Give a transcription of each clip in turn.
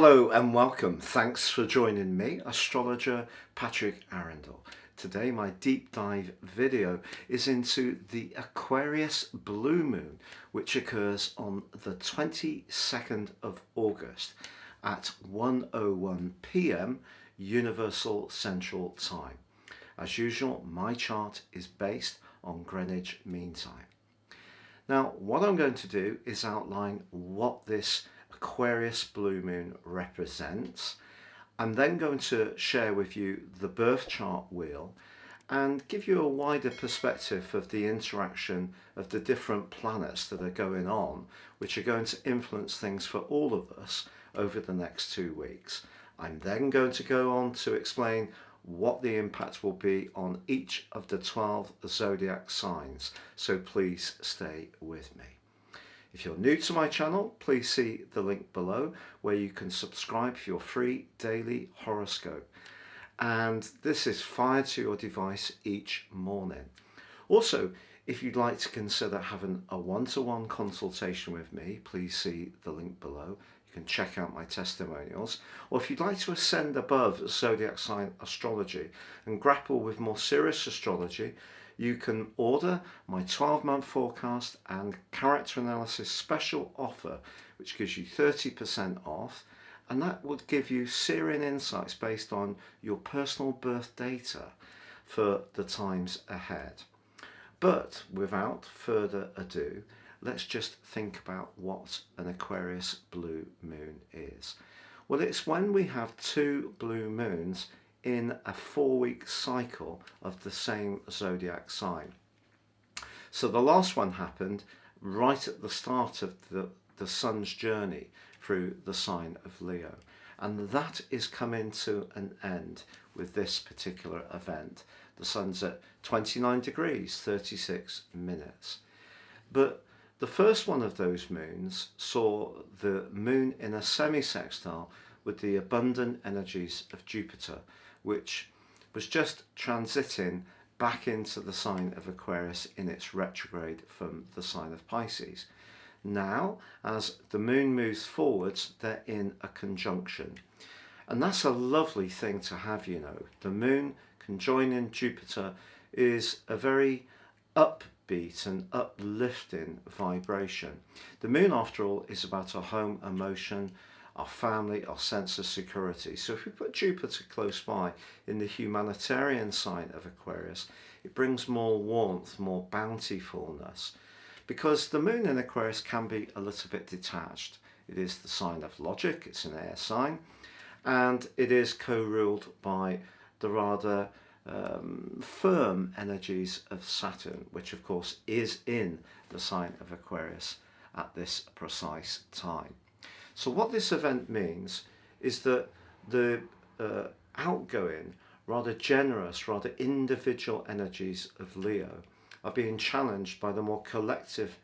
Hello and welcome. Thanks for joining me, astrologer Patrick Arundell. Today my deep dive video is into the Aquarius blue moon, which occurs on the 22nd of August at 1:01 p.m. Universal Central Time. As usual, my chart is based on Greenwich Mean Time. Now, what I'm going to do is outline what this Aquarius blue moon represents. I'm then going to share with you the birth chart wheel and give you a wider perspective of the interaction of the different planets that are going on, which are going to influence things for all of us over the next 2 weeks. I'm then going to go on to explain what the impact will be on each of the 12 zodiac signs, so please stay with me. If you're new to my channel, please see the link below where you can subscribe for your free daily horoscope. And this is fired to your device each morning. Also, if you'd like to consider having a one-to-one consultation with me, please see the link below. You can check out my testimonials. Or if you'd like to ascend above zodiac sign astrology and grapple with more serious astrology, you can order my 12-month forecast and character analysis special offer, which gives you 30% off, and that would give you searing insights based on your personal birth data for the times ahead. But without further ado, let's just think about what an Aquarius blue moon is. Well, it's when we have two blue moons in a 4-week cycle of the same zodiac sign. So the last one happened right at the start of the sun's journey through the sign of Leo, and that is coming to an end with this particular event. The sun's at 29 degrees 36 minutes. But the first one of those moons saw the moon in a semi-sextile with the abundant energies of Jupiter, which was just transiting back into the sign of Aquarius in its retrograde from the sign of Pisces. Now, as the moon moves forwards, they're in a conjunction. And that's a lovely thing to have, you know. The moon conjoining Jupiter is a very upbeat and uplifting vibration. The moon, after all, is about our home emotion, our family, our sense of security. So if we put Jupiter close by in the humanitarian sign of Aquarius, it brings more warmth, more bountifulness, because the moon in Aquarius can be a little bit detached. It is the sign of logic, it's an air sign, and it is co-ruled by the rather firm energies of Saturn, which of course is in the sign of Aquarius at this precise time. So what this event means is that the outgoing, rather generous, rather individual energies of Leo are being challenged by the more collective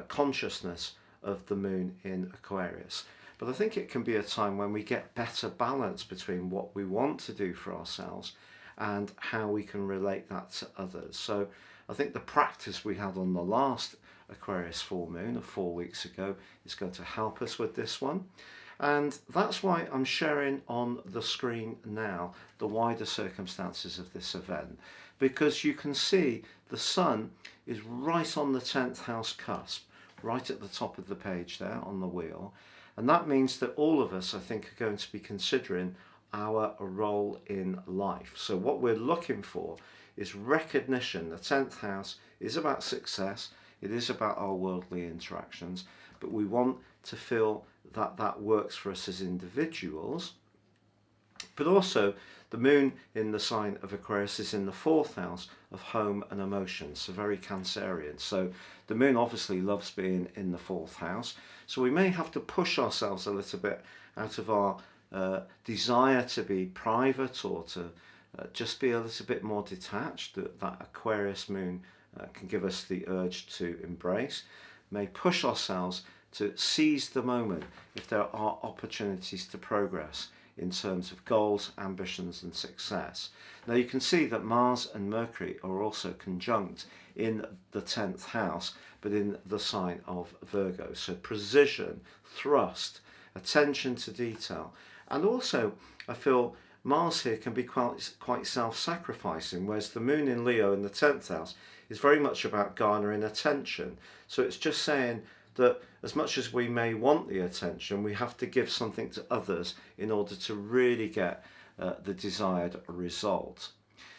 consciousness of the moon in Aquarius. But I think it can be a time when we get better balance between what we want to do for ourselves and how we can relate that to others. So I think the practice we had on the last Aquarius full moon of 4 weeks ago is going to help us with this one, and that's why I'm sharing on the screen now the wider circumstances of this event, because you can see the sun is right on the 10th house cusp, right at the top of the page there on the wheel, and that means that all of us, I think, are going to be considering our role in life. So what we're looking for is recognition. The 10th house is about success. It is about our worldly interactions, but we want to feel that that works for us as individuals. But also, the moon in the sign of Aquarius is in the 4th house of home and emotions, so very Cancerian. So the moon obviously loves being in the 4th house, so we may have to push ourselves a little bit out of our desire to be private or to just be a little bit more detached. That Aquarius moon can give us the urge to embrace, may push ourselves to seize the moment if there are opportunities to progress in terms of goals, ambitions and success. Now you can see that Mars and Mercury are also conjunct in the 10th house, but in the sign of Virgo. So precision, thrust, attention to detail. And also, I feel Mars here can be quite self-sacrificing, whereas the moon in Leo in the 10th house is very much about garnering attention. So it's just saying that as much as we may want the attention, we have to give something to others in order to really get the desired result.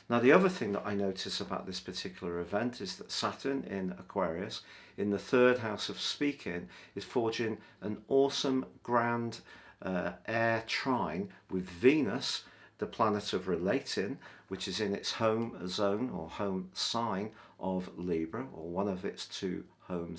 Now, the other thing that I notice about this particular event is that Saturn in Aquarius, in the 3rd house of speaking, is forging an awesome grand air trine with Venus, the planet of relating, which is in its home zone or home sign of Libra, or one of its 2 home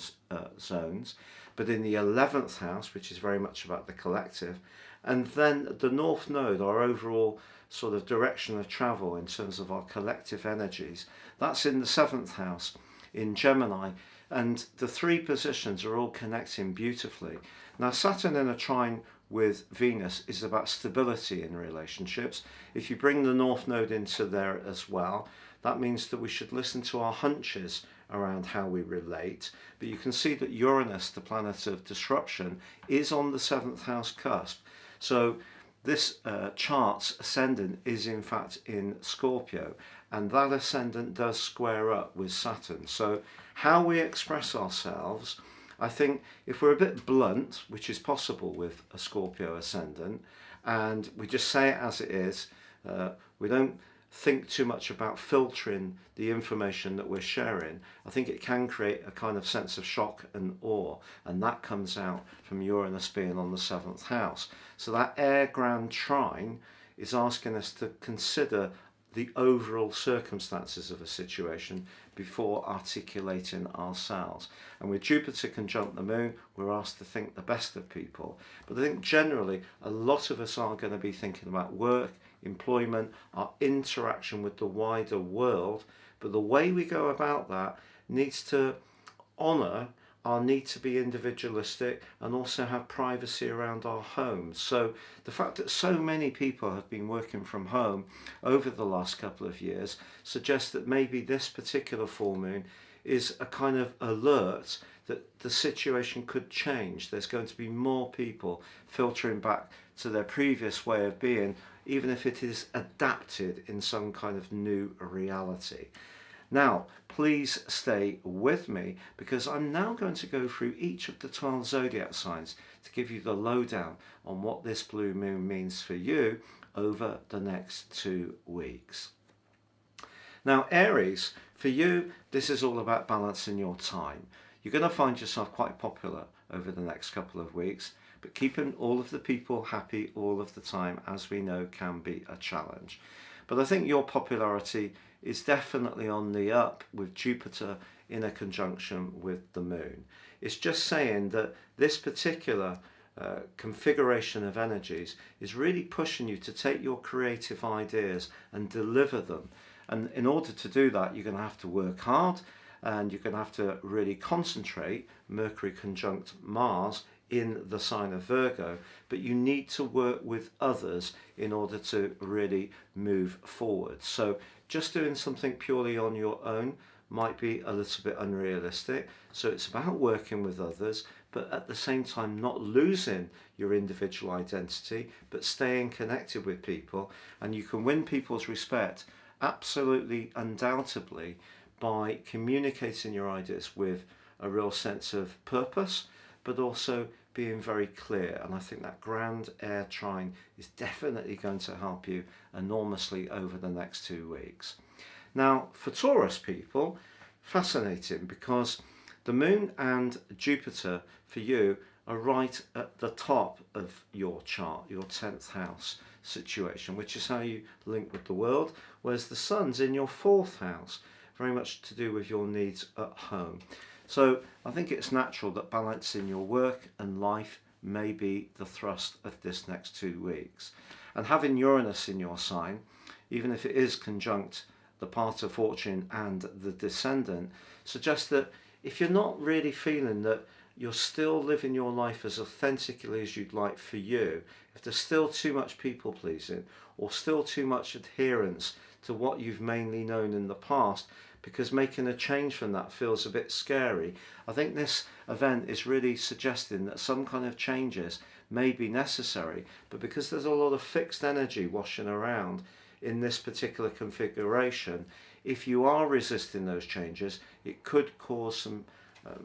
zones, but in the 11th house, which is very much about the collective. And then the North Node, our overall sort of direction of travel in terms of our collective energies, that's in the 7th house in Gemini, and the 3 positions are all connecting beautifully. Now, Saturn in a trine with Venus is about stability in relationships. If you bring the North Node into there as well, that means that we should listen to our hunches around how we relate. But you can see that Uranus, the planet of disruption, is on the 7th house cusp. So this chart's ascendant is in fact in Scorpio, and that ascendant does square up with Saturn. So how we express ourselves, I think if we're a bit blunt, which is possible with a Scorpio ascendant, and we just say it as it is, we don't think too much about filtering the information that we're sharing, I think it can create a kind of sense of shock and awe, and that comes out from Uranus being on the 7th house. So that air grand trine is asking us to consider the overall circumstances of a situation before articulating ourselves. And with Jupiter conjunct the moon, we're asked to think the best of people. But I think generally a lot of us are going to be thinking about work, employment, our interaction with the wider world. But the way we go about that needs to honour our need to be individualistic and also have privacy around our homes. So the fact that so many people have been working from home over the last couple of years suggests that maybe this particular full moon is a kind of alert that the situation could change. There's going to be more people filtering back to their previous way of being, even if it is adapted in some kind of new reality. Now, please stay with me, because I'm now going to go through each of the 12 zodiac signs to give you the lowdown on what this blue moon means for you over the next 2 weeks. Now, Aries, for you, this is all about balancing your time. You're going to find yourself quite popular over the next couple of weeks, but keeping all of the people happy all of the time, as we know, can be a challenge. But I think your popularity is definitely on the up with Jupiter in a conjunction with the moon. It's just saying that this particular configuration of energies is really pushing you to take your creative ideas and deliver them. And in order to do that, you're going to have to work hard, and you're going to have to really concentrate. Mercury conjunct Mars in the sign of Virgo, but you need to work with others in order to really move forward. So just doing something purely on your own might be a little bit unrealistic. So it's about working with others, but at the same time not losing your individual identity, but staying connected with people. And you can win people's respect absolutely, undoubtedly, by communicating your ideas with a real sense of purpose, but also being very clear. And I think that grand air trine is definitely going to help you enormously over the next 2 weeks. Now, for Taurus people, fascinating, because the moon and Jupiter for you are right at the top of your chart, your 10th house situation, which is how you link with the world, whereas the sun's in your 4th house, very much to do with your needs at home. So I think it's natural that balancing your work and life may be the thrust of this next 2 weeks. And having Uranus in your sign, even if it is conjunct the part of fortune and the descendant, suggests that if you're not really feeling that you're still living your life as authentically as you'd like for you, if there's still too much people pleasing or still too much adherence to what you've mainly known in the past, because making a change from that feels a bit scary, I think this event is really suggesting that some kind of changes may be necessary, but because there's a lot of fixed energy washing around in this particular configuration, if you are resisting those changes, it could cause some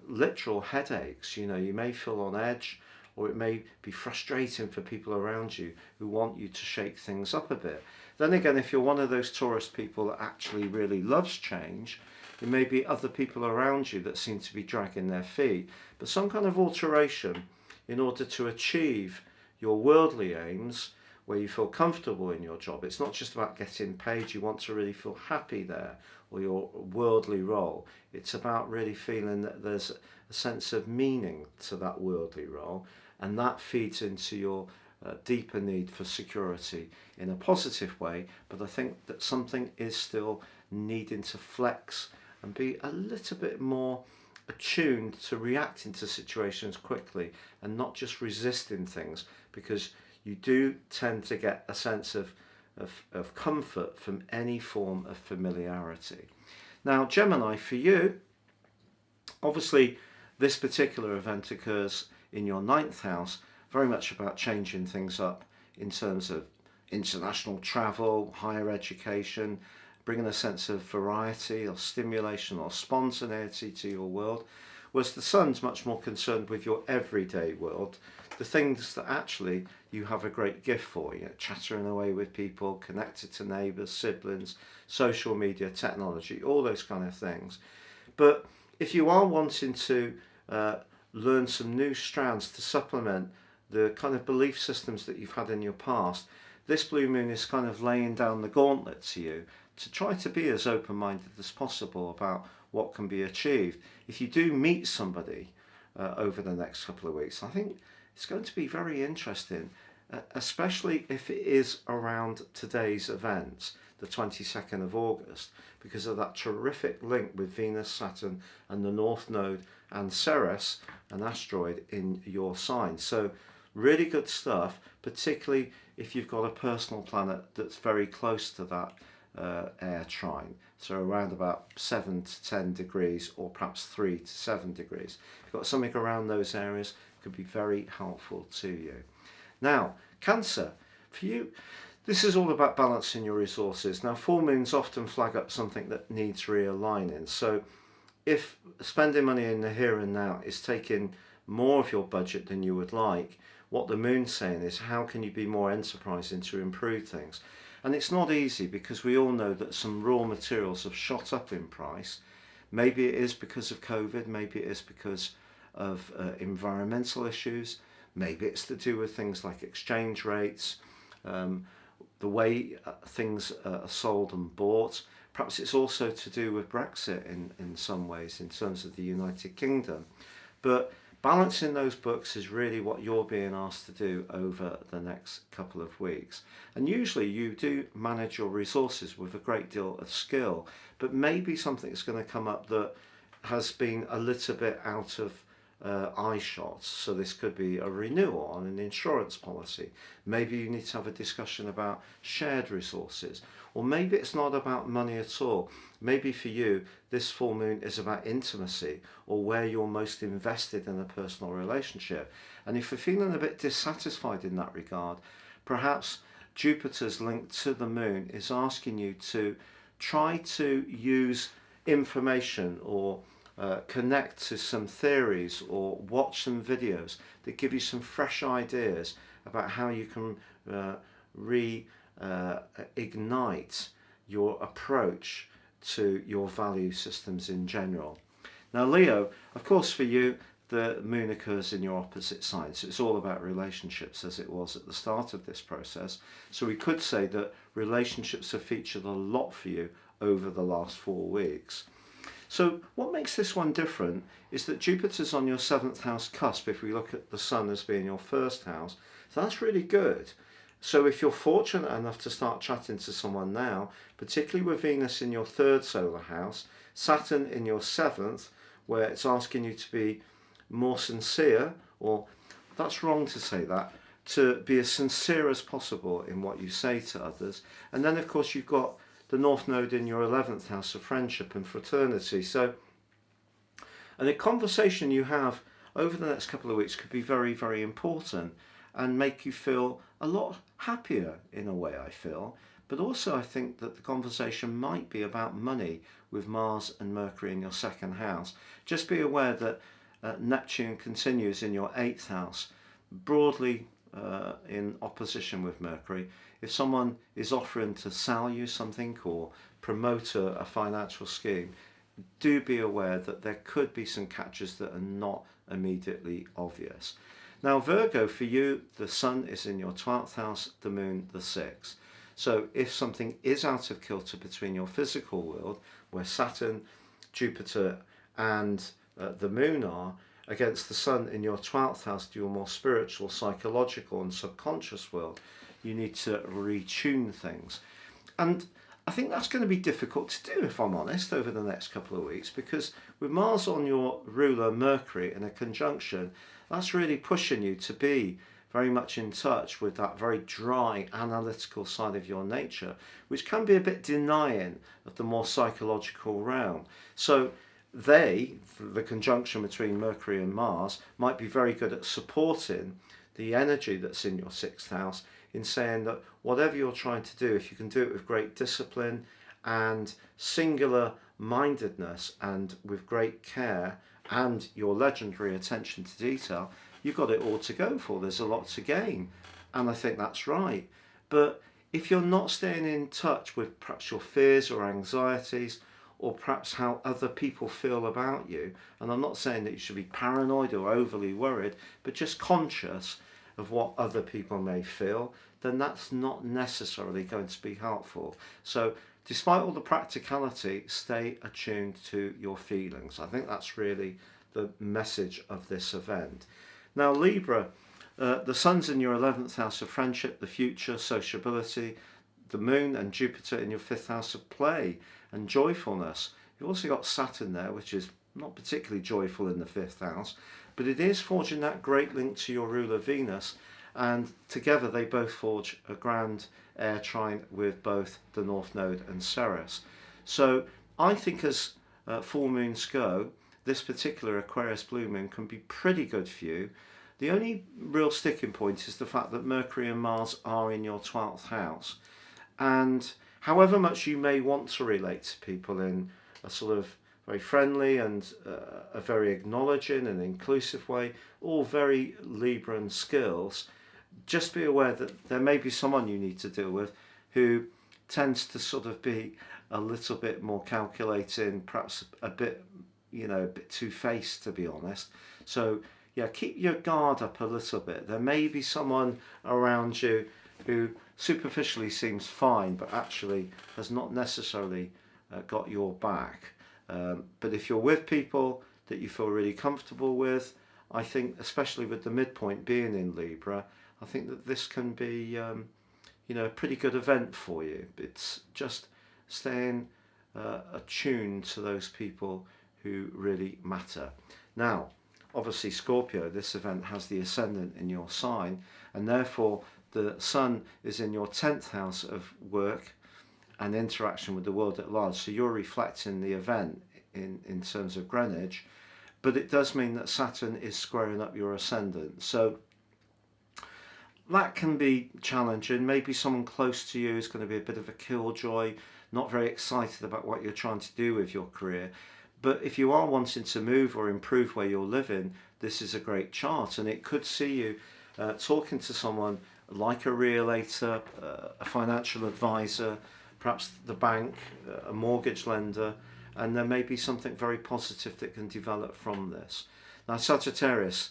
literal headaches. You know, you may feel on edge, or it may be frustrating for people around you who want you to shake things up a bit. Then again, if you're one of those Taurus people that actually really loves change, there may be other people around you that seem to be dragging their feet. But some kind of alteration in order to achieve your worldly aims, where you feel comfortable in your job. It's not just about getting paid. You want to really feel happy there, or your worldly role. It's about really feeling that there's a sense of meaning to that worldly role, and that feeds into your deeper need for security in a positive way. But I think that something is still needing to flex and be a little bit more attuned to reacting to situations quickly and not just resisting things, because you do tend to get a sense of comfort from any form of familiarity. Now, Gemini, for you, obviously this particular event occurs in your 9th house, very much about changing things up in terms of international travel, higher education, bringing a sense of variety or stimulation or spontaneity to your world, whereas the Sun's much more concerned with your everyday world, the things that actually you have a great gift for, you know, chattering away with people, connected to neighbours, siblings, social media, technology, all those kind of things. But if you are wanting to learn some new strands to supplement the kind of belief systems that you've had in your past, this blue moon is kind of laying down the gauntlet to you to try to be as open-minded as possible about what can be achieved. If you do meet somebody over the next couple of weeks, I think it's going to be very interesting, especially if it is around today's events, the 22nd of August, because of that terrific link with Venus, Saturn and the North Node and Ceres, an asteroid in your sign. So really good stuff, particularly if you've got a personal planet that's very close to that air trine, so around about 7 to 10 degrees, or perhaps 3 to 7 degrees. If you've got something around those areas, it could be very helpful to you. Now, Cancer, for you, this is all about balancing your resources. Now, full moons often flag up something that needs realigning. So if spending money in the here and now is taking more of your budget than you would like, what the moon's saying is, how can you be more enterprising to improve things? And it's not easy, because we all know that some raw materials have shot up in price. Maybe it is because of COVID, maybe it is because of environmental issues, maybe it's to do with things like exchange rates, the way things are sold and bought. Perhaps it's also to do with Brexit in some ways, in terms of the United Kingdom. But balancing those books is really what you're being asked to do over the next couple of weeks. And usually you do manage your resources with a great deal of skill, but maybe something's going to come up that has been a little bit out of eye shots. So this could be a renewal on an insurance policy. Maybe you need to have a discussion about shared resources, or maybe it's not about money at all. Maybe for you this full moon is about intimacy, or where you're most invested in a personal relationship. And if you're feeling a bit dissatisfied in that regard, perhaps Jupiter's link to the moon is asking you to try to use information, or connect to some theories, or watch some videos that give you some fresh ideas about how you can reignite your approach to your value systems in general. Now, Leo, of course for you the moon occurs in your opposite sign, so it's all about relationships, as it was at the start of this process. So we could say that relationships have featured a lot for you over the last 4 weeks. So what makes this one different is that Jupiter's on your 7th house cusp, if we look at the Sun as being your 1st house. So that's really good. So if you're fortunate enough to start chatting to someone now, particularly with Venus in your 3rd solar house, Saturn in your 7th, where it's asking you to be more sincere, or that's wrong to say that, to be as sincere as possible in what you say to others. And then of course you've got the North Node in your 11th house of friendship and fraternity. So, and the conversation you have over the next couple of weeks could be very, very important. and make you feel a lot happier in a way, I feel. But also I think that the conversation might be about money with Mars and Mercury in your second house. Just be aware that Neptune continues in your 8th house, broadly in opposition with Mercury. If someone is offering to sell you something or promote a financial scheme, do be aware that there could be some catches that are not immediately obvious. Now Virgo, for you, the Sun is in your 12th house, the Moon the 6th. So if something is out of kilter between your physical world, where Saturn, Jupiter and the Moon are, against the Sun in your 12th house, your more spiritual, psychological and subconscious world, you need to retune things. And I think that's going to be difficult to do, if I'm honest, over the next couple of weeks, because with Mars on your ruler Mercury in a conjunction, that's really pushing you to be very much in touch with that very dry, analytical side of your nature, which can be a bit denying of the more psychological realm. So the conjunction between Mercury and Mars, might be very good at supporting the energy that's in your 6th house, in saying that whatever you're trying to do, if you can do it with great discipline and singular mindedness and with great care and your legendary attention to detail, you've got it all to go for. There's a lot to gain, and I think that's right. But if you're not staying in touch with perhaps your fears or anxieties, or perhaps how other people feel about you, and I'm not saying that you should be paranoid or overly worried, but just conscious of what other people may feel, then that's not necessarily going to be helpful. So despite all the practicality, stay attuned to your feelings. I think that's really the message of this event. Now Libra, the Sun's in your 11th house of friendship, the future, sociability, the Moon and Jupiter in your 5th house of play and joyfulness. You've also got Saturn there, which is not particularly joyful in the 5th house, but it is forging that great link to your ruler Venus, and together they both forge a grand air trine with both the North Node and Ceres. So I think as full moons go, this particular Aquarius blue moon can be pretty good for you. The only real sticking point is the fact that Mercury and Mars are in your 12th house. And however much you may want to relate to people in a sort of very friendly and a very acknowledging and inclusive way, all very Libran skills, just be aware that there may be someone you need to deal with who tends to sort of be a little bit more calculating, perhaps a bit, a bit two-faced, to be honest. So yeah, keep your guard up a little bit. There may be someone around you who superficially seems fine, but actually has not necessarily got your back. But if you're with people that you feel really comfortable with, I think, especially with the midpoint being in Libra, I think that this can be, a pretty good event for you. It's just staying attuned to those people who really matter. Now, obviously Scorpio, this event has the ascendant in your sign, and therefore the Sun is in your 10th house of work and interaction with the world at large. So you're reflecting the event in terms of Greenwich, but it does mean that Saturn is squaring up your ascendant. So that can be challenging. Maybe someone close to you is going to be a bit of a killjoy, not very excited about what you're trying to do with your career. But if you are wanting to move or improve where you're living, this is a great chart, and it could see you talking to someone like a realtor, a financial advisor, perhaps the bank, a mortgage lender, and there may be something very positive that can develop from this. Now Sagittarius,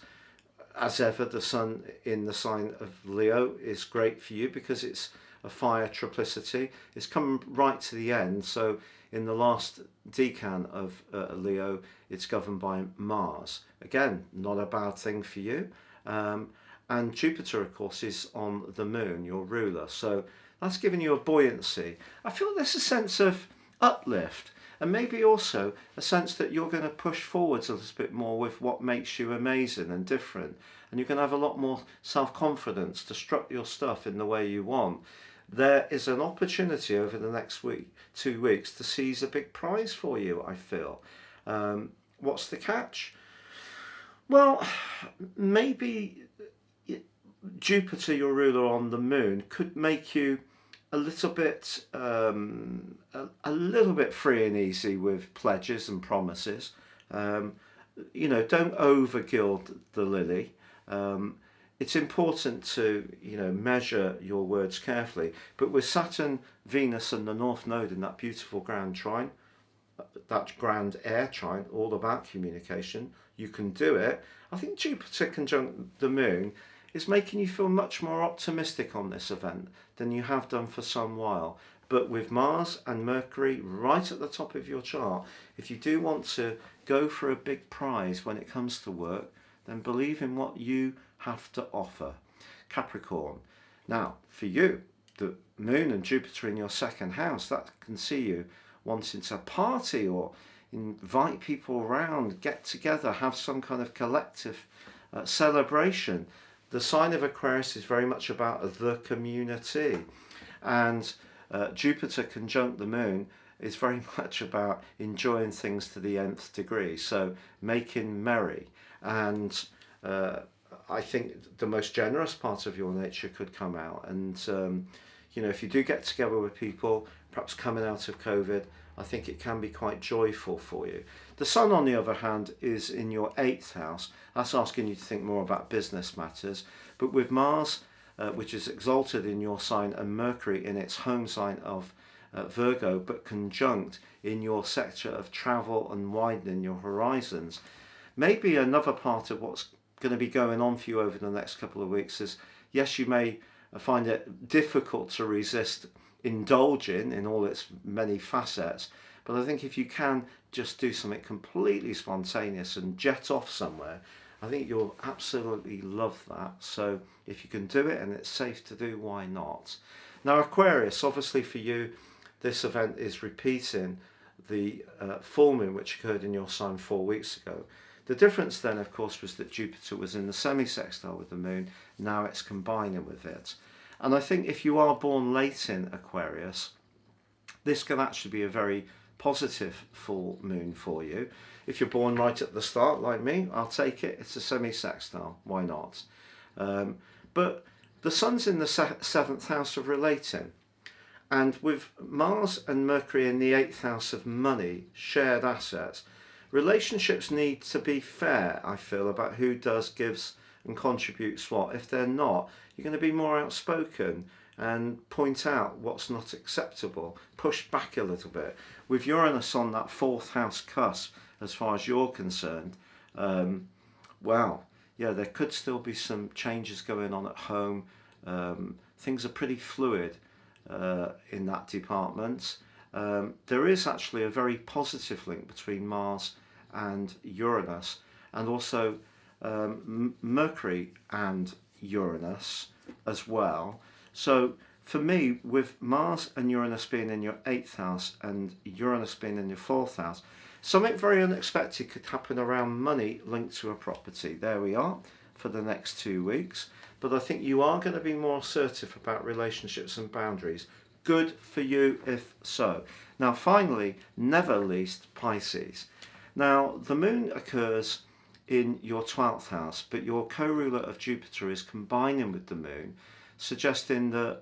as ever, the Sun in the sign of Leo is great for you because it's a fire triplicity. It's come right to the end, so in the last decan of Leo, it's governed by Mars. Again, not a bad thing for you. And Jupiter, of course, is on the Moon, your ruler. So that's giving you a buoyancy. I feel there's a sense of uplift, and maybe also a sense that you're going to push forwards a little bit more with what makes you amazing and different. And you're going to have a lot more self-confidence to strut your stuff in the way you want. There is an opportunity over the next 2 weeks, to seize a big prize for you, I feel. What's the catch? Well, maybe Jupiter, your ruler on the moon, could make you a little bit a little bit free and easy with pledges and promises. You know, don't overgild the lily. It's important to, you know, measure your words carefully. But with Saturn, Venus, and the North Node in that beautiful grand trine, that grand air trine, all about communication, you can do it. I think Jupiter conjunct the moon is making you feel much more optimistic on this event than you have done for some while. But with Mars and Mercury right at the top of your chart, if you do want to go for a big prize when it comes to work, then believe in what you have to offer. Capricorn. Now, for you, the moon and Jupiter in your second house, that can see you wanting to party or invite people around, get together, have some kind of collective celebration. The sign of Aquarius is very much about the community, and Jupiter conjunct the moon is very much about enjoying things to the nth degree, so making merry. And I think the most generous part of your nature could come out. And you know, if you do get together with people, perhaps coming out of COVID, I think it can be quite joyful for you. The Sun, on the other hand, is in your 8th house. That's asking you to think more about business matters. But with Mars, which is exalted in your sign, and Mercury in its home sign of Virgo, but conjunct in your sector of travel and widening your horizons, maybe another part of what's going to be going on for you over the next couple of weeks is, yes, you may find it difficult to resist indulging in all its many facets, but I think if you can just do something completely spontaneous and jet off somewhere, I think you'll absolutely love that. So if you can do it and it's safe to do, why not? Now, Aquarius, obviously for you, this event is repeating the full moon which occurred in your sign 4 weeks ago. The difference then, of course, was that Jupiter was in the semi-sextile with the moon. Now it's combining with it. And I think if you are born late in Aquarius, this can actually be a very positive full moon for you. If you're born right at the start, like me, I'll take it. It's a semi-sextile. Why not? But the Sun's in the 7th house of relating. And with Mars and Mercury in the 8th house of money, shared assets, relationships need to be fair, I feel, about who does, gives and contributes what. If they're not, you're going to be more outspoken and point out what's not acceptable, push back a little bit. With Uranus on that 4th house cusp, as far as you're concerned, well, yeah, there could still be some changes going on at home. Things are pretty fluid in that department. There is actually a very positive link between Mars and Uranus, and also Mercury and Uranus as well. So for me, with Mars and Uranus being in your 8th house and Uranus being in your 4th house, something very unexpected could happen around money linked to a property. There we are for the next 2 weeks. But I think you are going to be more assertive about relationships and boundaries. Good for you if so. Now finally, never least, Pisces. Now the moon occurs in your 12th house, but your co-ruler of Jupiter is combining with the moon, suggesting that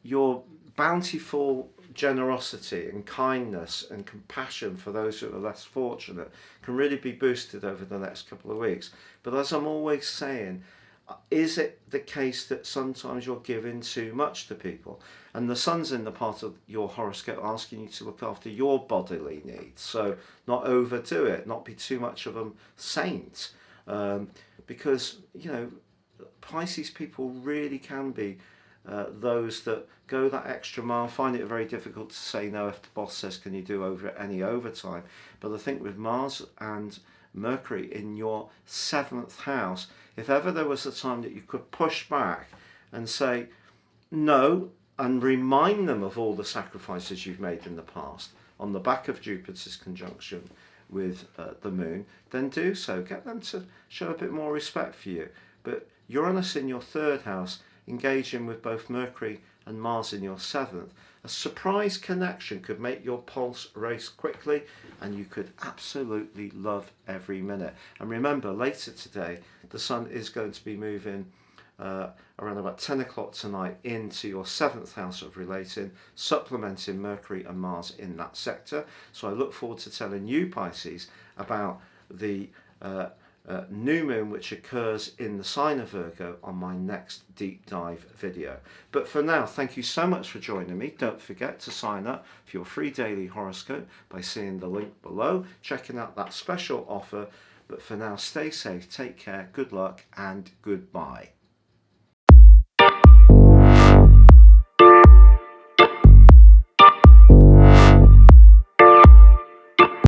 your bountiful generosity and kindness and compassion for those who are less fortunate can really be boosted over the next couple of weeks. But as I'm always saying, is it the case that sometimes you're giving too much to people? And the Sun's in the part of your horoscope asking you to look after your bodily needs. So not overdo it, not be too much of a saint. Because, you know, Pisces people really can be those that go that extra mile, find it very difficult to say no if the boss says, can you do any overtime? But I think with Mars and Mercury in your 7th house, if ever there was a time that you could push back and say no and remind them of all the sacrifices you've made in the past on the back of Jupiter's conjunction with the moon, then do so. Get them to show a bit more respect for you. But Uranus in your 3rd house, engaging with both Mercury and Mars in your 7th, a surprise connection could make your pulse race quickly, and you could absolutely love every minute. And remember, later today, the Sun is going to be moving around about 10 o'clock tonight into your 7th house of relating, supplementing Mercury and Mars in that sector. So I look forward to telling you, Pisces, about the new moon which occurs in the sign of Virgo on my next deep dive video. But for now, thank you so much for joining me. Don't forget to sign up for your free daily horoscope by seeing the link below, checking out that special offer. But for now, stay safe, take care, good luck, and goodbye.